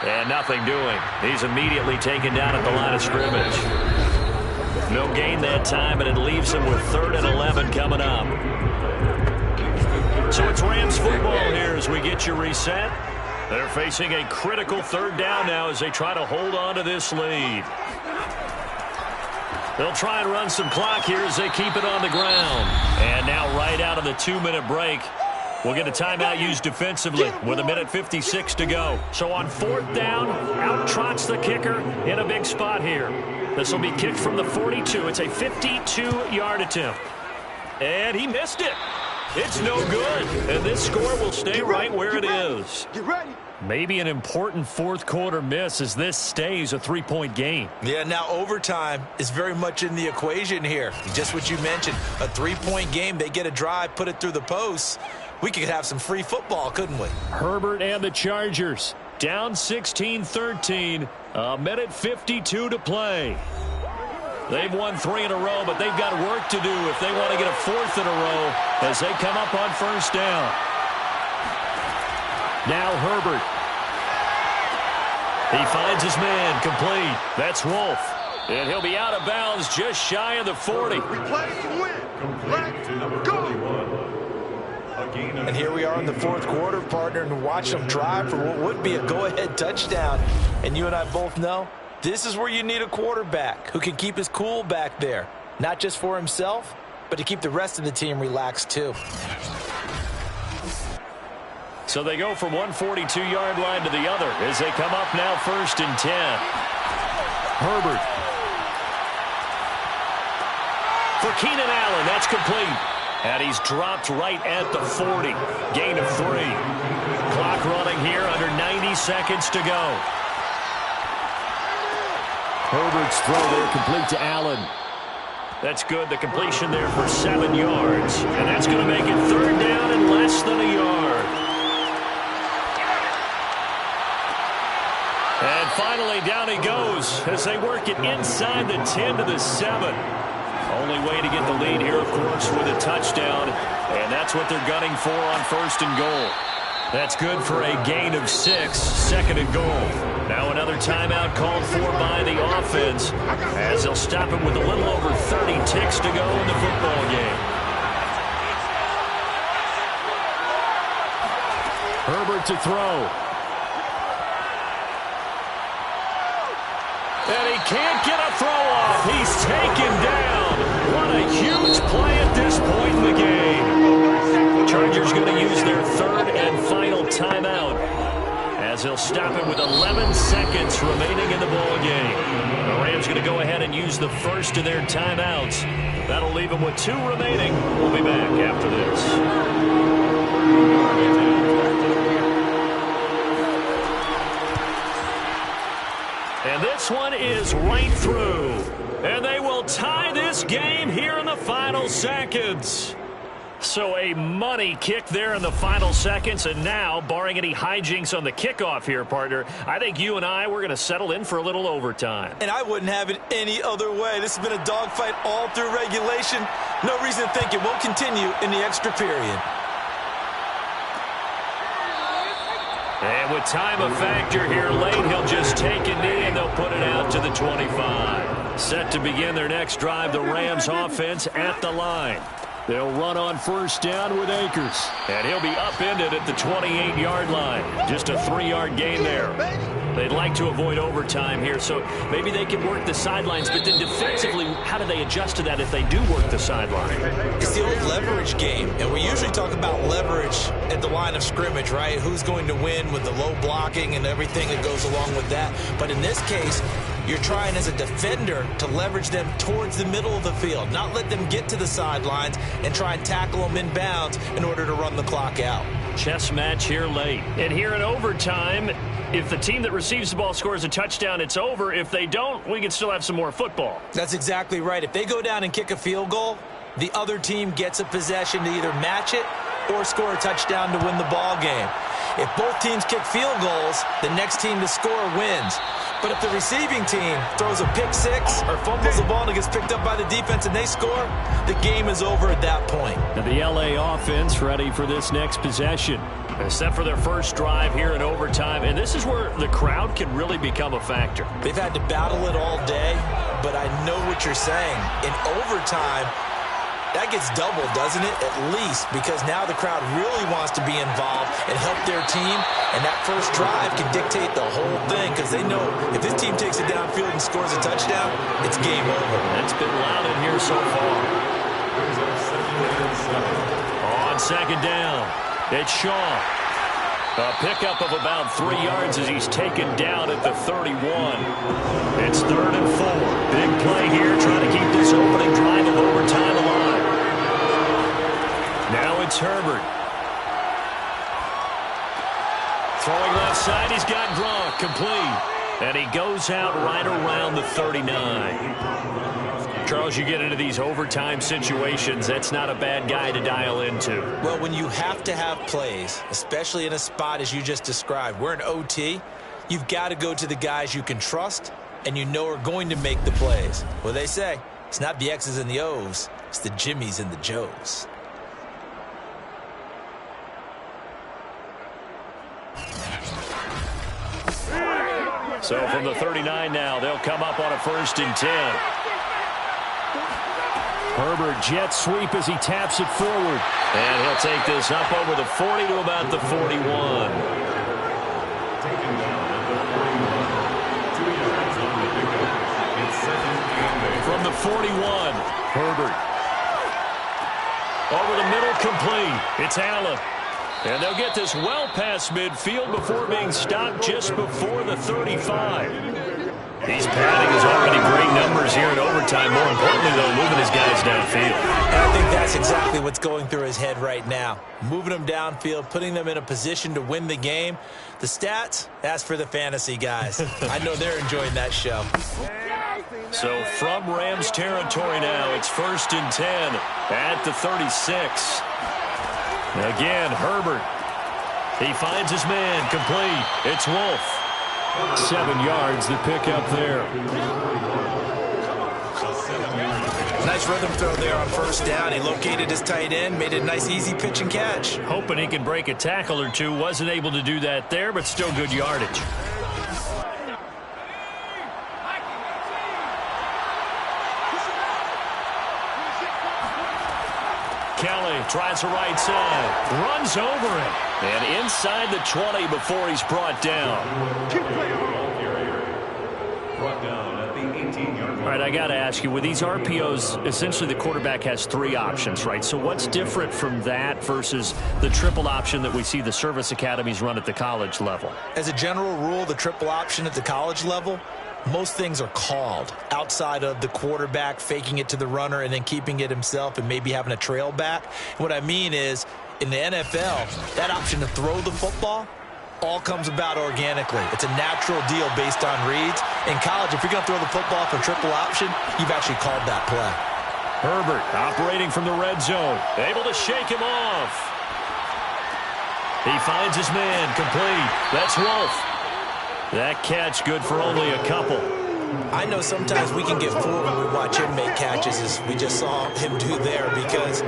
And nothing doing. He's immediately taken down at the line of scrimmage. No gain that time, and it leaves him with 3rd and 11 coming up. So it's Rams football here as we get you reset. They're facing a critical 3rd down now as they try to hold on to this lead. They'll try and run some clock here as they keep it on the ground. And now right out of the 2-minute break, we'll get a timeout used defensively with 1:56 to go. So on 4th down, out trots the kicker in a big spot here. This will be kicked from the 42. It's a 52-yard attempt. And he missed it. It's no good. And this score will stay right where it is. Maybe an important 4th quarter miss as this stays a 3-point game. Yeah, now overtime is very much in the equation here. Just what you mentioned, a 3-point game. They get a drive, put it through the posts. We could have some free football, couldn't we? Herbert and the Chargers down 16-13. 1:52 to play. They've won 3 in a row, but they've got work to do if they want to get a 4th in a row as they come up on 1st down. Now Herbert. He finds his man complete. That's Wolf. And he'll be out of bounds just shy of the 40. And here we are in the 4th quarter, partner, and watch them drive for what would be a go-ahead touchdown. And you and I both know this is where you need a quarterback who can keep his cool back there. Not just for himself, but to keep the rest of the team relaxed too. So they go from one 42-yard line to the other as they come up now 1st and 10. Herbert. For Keenan Allen, that's complete. And he's dropped right at the 40. Gain of 3. Clock running here under 90 seconds to go. Herbert's throw there complete to Allen. That's good. The completion there for 7 yards. And that's going to make it 3rd down and less than a yard. And finally, down he goes as they work it inside the 10 to the 7. Only way to get the lead here, of course, with a touchdown. And that's what they're gunning for on 1st and goal. That's good for a gain of 6, 2nd and goal. Now another timeout called for by the offense as they'll stop it with a little over 30 ticks to go in the football game. Herbert to throw. And he can't get a throw off. He's taken down. What a huge play at this point in the game. Chargers going to use their 3rd and final timeout as they'll stop it with 11 seconds remaining in the ball game. The Rams going to go ahead and use the first of their timeouts. That'll leave them with 2 remaining. We'll be back after this. And this one is right through. And they will tie this game here in the final seconds. So a money kick there in the final seconds. And now, barring any hijinks on the kickoff here, partner, I think you and I, we're going to settle in for a little overtime. And I wouldn't have it any other way. This has been a dogfight all through regulation. No reason to think it won't continue in the extra period. And with time a factor here late, he'll just take a knee and they'll put it out to the 25. Set to begin their next drive, the Rams offense at the line. They'll run on first down with Akers. And he'll be upended at the 28-yard line. Just a 3-yard gain there. They'd like to avoid overtime here, so maybe they can work the sidelines, but then defensively, how do they adjust to that if they do work the sideline? It's the old leverage game, and we usually talk about leverage at the line of scrimmage, right? Who's going to win with the low blocking and everything that goes along with that. But in this case, you're trying as a defender to leverage them towards the middle of the field, not let them get to the sidelines and try and tackle them in bounds in order to run the clock out. Chess match here late. And here in overtime, if the team that receives the ball scores a touchdown, it's over. If they don't, we can still have some more football. That's exactly right. If they go down and kick a field goal, the other team gets a possession to either match it or score a touchdown to win the ball game. If both teams kick field goals, the next team to score wins. But if the receiving team throws a pick six or fumbles the ball and it gets picked up by the defense and they score, the game is over at that point. And the LA offense ready for this next possession. They're set for their first drive here in overtime, and this is where the crowd can really become a factor. They've had to battle it all day, but I know what you're saying. In overtime, that gets doubled, doesn't it? At least, because now the crowd really wants to be involved and help their team, and that first drive can dictate the whole thing because they know if this team takes it downfield and scores a touchdown, it's game over. That's been loud in here so far. On second down, it's Shaw. A pickup of about 3 yards as he's taken down at the 31. It's 3rd and 4. Big play here, trying to keep this opening drive of overtime alive. Now it's Herbert. Throwing left side, he's got Gronk, complete. And he goes out right around the 39. Charles, you get into these overtime situations, that's not a bad guy to dial into. Well, when you have to have plays, especially in a spot as you just described, we're in OT, you've got to go to the guys you can trust and you know are going to make the plays. Well, they say it's not the X's and the O's, it's the Jimmies and the Joes. So from the 39 now, they'll come up on a 1st and 10. Herbert jet sweep as he taps it forward. And he'll take this up over the 40 to about the 41. From the 41, Herbert. Over the middle, complete. It's Allen. And they'll get this well past midfield before being stopped just before the 35. He's padding his already great numbers here in overtime. More importantly, though, moving his guys downfield. And I think that's exactly what's going through his head right now. Moving them downfield, putting them in a position to win the game. The stats, that's for the fantasy guys. I know they're enjoying that show. So from Rams territory now, it's 1st and 10 at the 36. Again, Herbert. He finds his man, complete. It's Wolf. 7 yards, the pickup there. Nice rhythm throw there on first down. He located his tight end, made it a nice easy pitch and catch. Hoping he can break a tackle or two. Wasn't able to do that there, but still good yardage. Kelly tries the right side, runs over it, and inside the 20 before he's brought down. Brought down at the 18. 15-yard line. All right, I got to ask you, with these RPOs, essentially the quarterback has 3 options, right? So what's different from that versus the triple option that we see the service academies run at the college level? As a general rule, the triple option at the college level, most things are called outside of the quarterback faking it to the runner and then keeping it himself and maybe having a trail back. What I mean is, in the NFL, that option to throw the football all comes about organically. It's a natural deal based on reads. In college, if you're going to throw the football for triple option, you've actually called that play. Herbert operating from the red zone, able to shake him off. He finds his man, complete. That's Wolf. That catch good for only a couple. I know sometimes we can get fooled when we watch him make catches, as we just saw him do there, because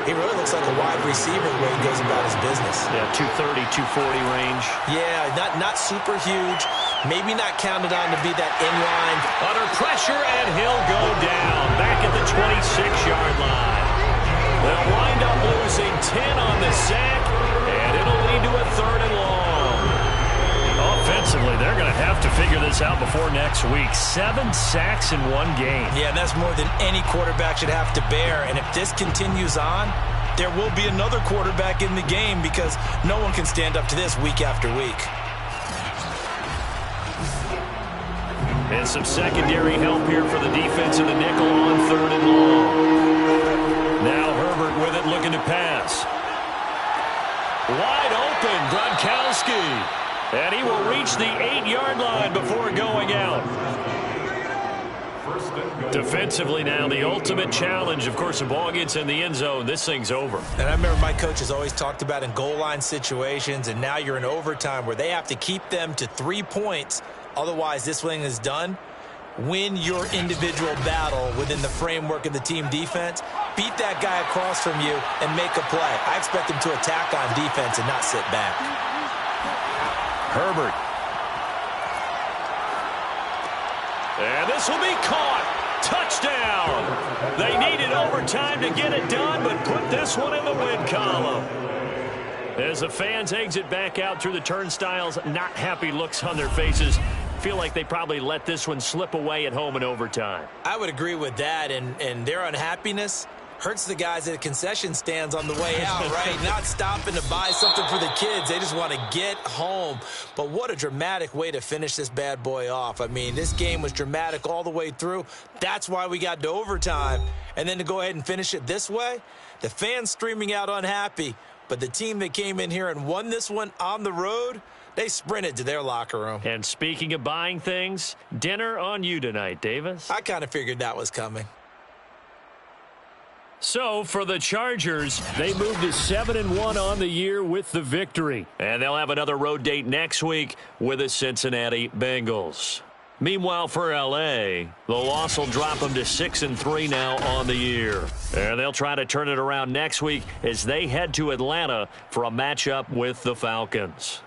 he really looks like a wide receiver the way he goes about his business. Yeah, 230, 240 range. Yeah, not super huge. Maybe not counted on to be that inline. Under pressure, and he'll go down. Back at the 26-yard line. They'll wind up losing 10 on the sack, and it'll lead to a 3rd and long. Offensively, they're going to have to figure this out before next week. 7 sacks in one game. Yeah, and that's more than any quarterback should have to bear. And if this continues on, there will be another quarterback in the game because no one can stand up to this week after week. And some secondary help here for the defense in the nickel on 3rd and long. Now Herbert with it, looking to pass. Wide open, Gronkowski. And he will reach the 8-yard line before going out. Defensively now, the ultimate challenge. Of course, the ball gets in the end zone. This thing's over. And I remember my coaches always talked about in goal line situations, and now you're in overtime where they have to keep them to 3 points. Otherwise, this thing is done. Win your individual battle within the framework of the team defense. Beat that guy across from you and make a play. I expect them to attack on defense and not sit back. Herbert. And this will be caught. Touchdown. They needed overtime to get it done, but put this one in the win column. As the fans exit back out through the turnstiles, not happy looks on their faces. Feel like they probably let this one slip away at home in overtime. I would agree with that, and their unhappiness hurts the guys at the concession stands on the way out, right? Not stopping to buy something for the kids. They just want to get home. But what a dramatic way to finish this bad boy off. I mean, this game was dramatic all the way through. That's why we got to overtime. And then to go ahead and finish it this way, the fans streaming out unhappy. But the team that came in here and won this one on the road, they sprinted to their locker room. And speaking of buying things, dinner on you tonight, Davis. I kind of figured that was coming. So, for the Chargers, they moved to 7-1 on the year with the victory. And they'll have another road date next week with the Cincinnati Bengals. Meanwhile, for L.A., the loss will drop them to 6-3 now on the year. And they'll try to turn it around next week as they head to Atlanta for a matchup with the Falcons.